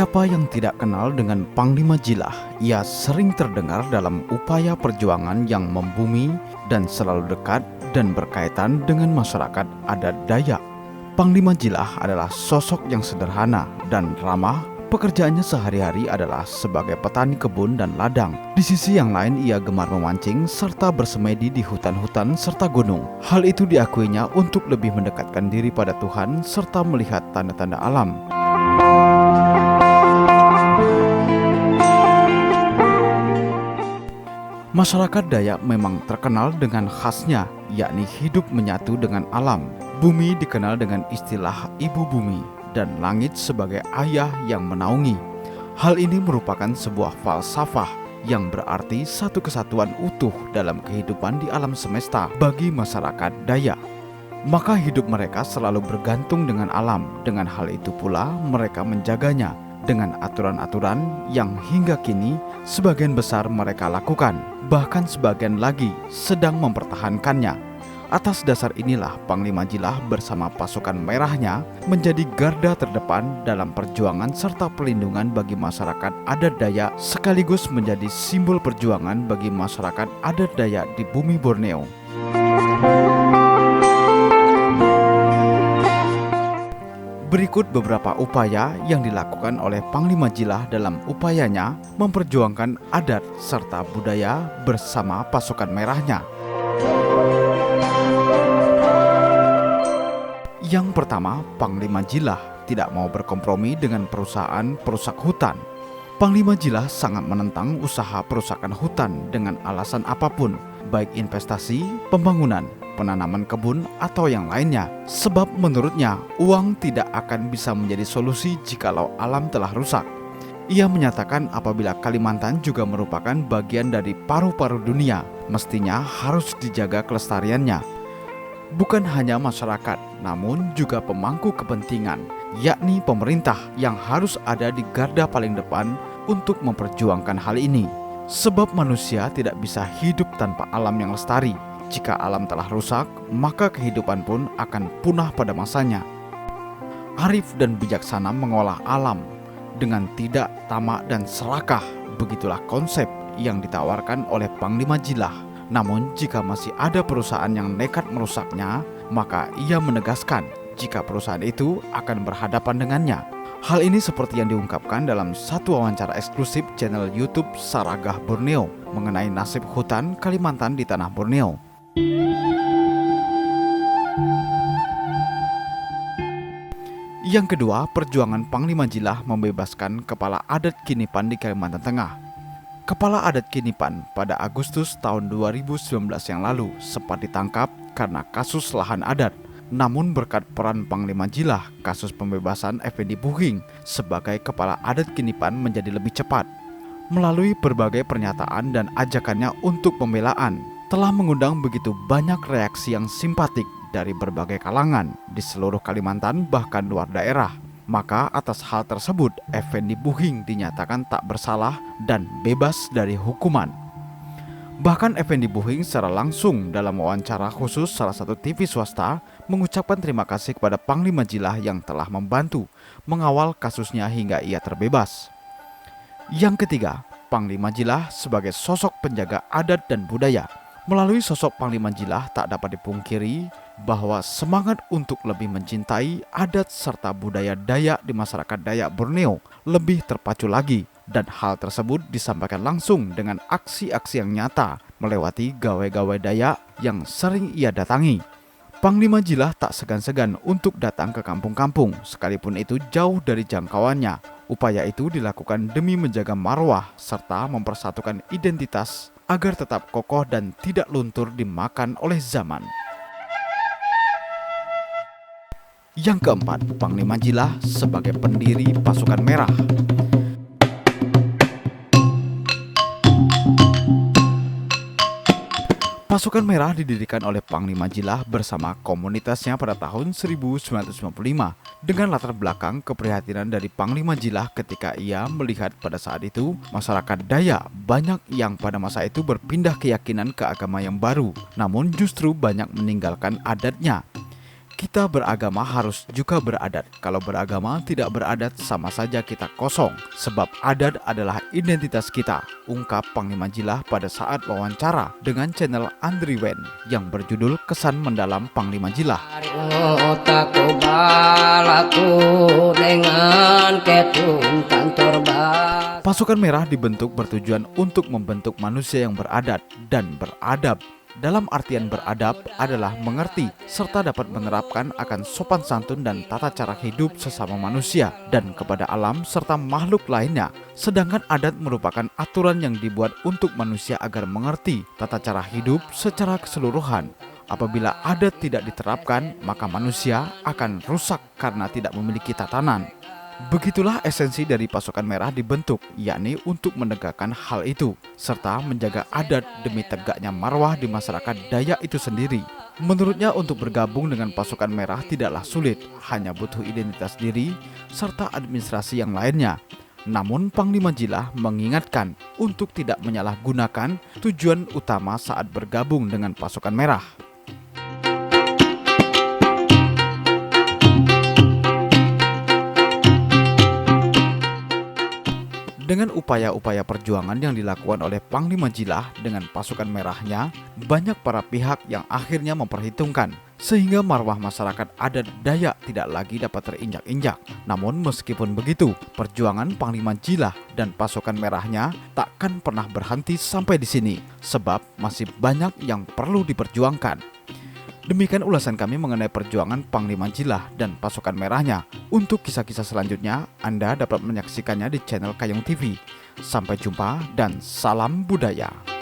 Siapa yang tidak kenal dengan Panglima Jilah? Ia sering terdengar dalam upaya perjuangan yang membumi dan selalu dekat dan berkaitan dengan masyarakat adat Dayak. Panglima Jilah adalah sosok yang sederhana dan ramah. Pekerjaannya sehari-hari adalah sebagai petani kebun dan ladang. Di sisi yang lain, ia gemar memancing serta bersemedi di hutan-hutan serta gunung. Hal itu diakuinya untuk lebih mendekatkan diri pada Tuhan serta melihat tanda-tanda alam. Masyarakat Dayak memang terkenal dengan khasnya, yakni hidup menyatu dengan alam. Bumi dikenal dengan istilah ibu bumi dan langit sebagai ayah yang menaungi. Hal ini merupakan sebuah falsafah yang berarti satu kesatuan utuh dalam kehidupan di alam semesta bagi masyarakat Dayak. Maka hidup mereka selalu bergantung dengan alam. Dengan hal itu pula mereka menjaganya dengan aturan-aturan yang hingga kini sebagian besar mereka lakukan, bahkan sebagian lagi sedang mempertahankannya. Atas dasar inilah Panglima Jilah bersama pasukan merahnya menjadi garda terdepan dalam perjuangan serta pelindungan bagi masyarakat adat Dayak, sekaligus menjadi simbol perjuangan bagi masyarakat adat Dayak di bumi Borneo. Berikut beberapa upaya yang dilakukan oleh Panglima Jilah dalam upayanya memperjuangkan adat serta budaya bersama pasukan merahnya. Yang pertama, Panglima Jilah tidak mau berkompromi dengan perusahaan perusak hutan. Panglima Jilah sangat menentang usaha perusakan hutan dengan alasan apapun, baik investasi, pembangunan, penanaman kebun, atau yang lainnya. Sebab menurutnya, uang tidak akan bisa menjadi solusi jikalau alam telah rusak. Ia menyatakan apabila Kalimantan juga merupakan bagian dari paru-paru dunia, mestinya harus dijaga kelestariannya. Bukan hanya masyarakat, namun juga pemangku kepentingan, yakni pemerintah yang harus ada di garda paling depan untuk memperjuangkan hal ini. Sebab manusia tidak bisa hidup tanpa alam yang lestari. Jika alam telah rusak, maka kehidupan pun akan punah pada masanya. Arif dan bijaksana mengolah alam dengan tidak tamak dan serakah. Begitulah konsep yang ditawarkan oleh Panglima Jilah. Namun jika masih ada perusahaan yang nekat merusaknya, maka ia menegaskan jika perusahaan itu akan berhadapan dengannya. Hal ini seperti yang diungkapkan dalam satu wawancara eksklusif channel YouTube Saragah Borneo mengenai nasib hutan Kalimantan di tanah Borneo. Yang kedua, perjuangan Panglima Jilah membebaskan kepala adat Kinipan di Kalimantan Tengah. Kepala adat Kinipan pada Agustus tahun 2019 yang lalu sempat ditangkap karena kasus lahan adat. Namun berkat peran Panglima Jilah, kasus pembebasan Effendi Buhing sebagai kepala adat Kinipan menjadi lebih cepat. Melalui berbagai pernyataan dan ajakannya untuk pembelaan, telah mengundang begitu banyak reaksi yang simpatik dari berbagai kalangan di seluruh Kalimantan bahkan luar daerah. Maka atas hal tersebut, Effendi Buhing dinyatakan tak bersalah dan bebas dari hukuman. Bahkan Effendi Buhing secara langsung dalam wawancara khusus salah satu TV swasta mengucapkan terima kasih kepada Panglima Jilah yang telah membantu mengawal kasusnya hingga ia terbebas. Yang ketiga, Panglima Jilah sebagai sosok penjaga adat dan budaya. Melalui sosok Panglima Jilah tak dapat dipungkiri bahwa semangat untuk lebih mencintai adat serta budaya Dayak di masyarakat Dayak Borneo lebih terpacu lagi. Dan hal tersebut disampaikan langsung dengan aksi-aksi yang nyata melewati gawe-gawe Dayak yang sering ia datangi. Panglima Jilah tak segan-segan untuk datang ke kampung-kampung, sekalipun itu jauh dari jangkauannya. Upaya itu dilakukan demi menjaga marwah serta mempersatukan identitas agar tetap kokoh dan tidak luntur dimakan oleh zaman. Yang keempat, Panglima Jilah sebagai pendiri pasukan merah. Pasukan Merah didirikan oleh Panglima Jilah bersama komunitasnya pada tahun 1955 dengan latar belakang keprihatinan dari Panglima Jilah ketika ia melihat pada saat itu masyarakat Dayak banyak yang pada masa itu berpindah keyakinan ke agama yang baru, namun justru banyak meninggalkan adatnya. Kita beragama harus juga beradat. Kalau beragama tidak beradat sama saja kita kosong. Sebab adat adalah identitas kita, ungkap Panglima Jilah pada saat wawancara dengan channel Andri Wen yang berjudul Kesan Mendalam Panglima Jilah. Pasukan Merah dibentuk bertujuan untuk membentuk manusia yang beradat dan beradab. Dalam artian beradab adalah mengerti serta dapat menerapkan akan sopan santun dan tata cara hidup sesama manusia dan kepada alam serta makhluk lainnya. Sedangkan adat merupakan aturan yang dibuat untuk manusia agar mengerti tata cara hidup secara keseluruhan. Apabila adat tidak diterapkan, maka manusia akan rusak karena tidak memiliki tatanan. Begitulah esensi dari pasukan merah dibentuk, yakni untuk menegakkan hal itu, serta menjaga adat demi tegaknya marwah di masyarakat Dayak itu sendiri. Menurutnya untuk bergabung dengan pasukan merah tidaklah sulit, hanya butuh identitas diri, serta administrasi yang lainnya. Namun Panglima Jilah mengingatkan untuk tidak menyalahgunakan tujuan utama saat bergabung dengan pasukan merah. Dengan upaya-upaya perjuangan yang dilakukan oleh Panglima Jilah dengan pasukan merahnya, banyak para pihak yang akhirnya memperhitungkan, sehingga marwah masyarakat adat Dayak tidak lagi dapat terinjak-injak. Namun meskipun begitu, perjuangan Panglima Jilah dan pasukan merahnya takkan pernah berhenti sampai di sini, sebab masih banyak yang perlu diperjuangkan. Demikian ulasan kami mengenai perjuangan Panglima Jilah dan pasukan merahnya. Untuk kisah-kisah selanjutnya, Anda dapat menyaksikannya di channel Kayong TV. Sampai jumpa dan salam budaya.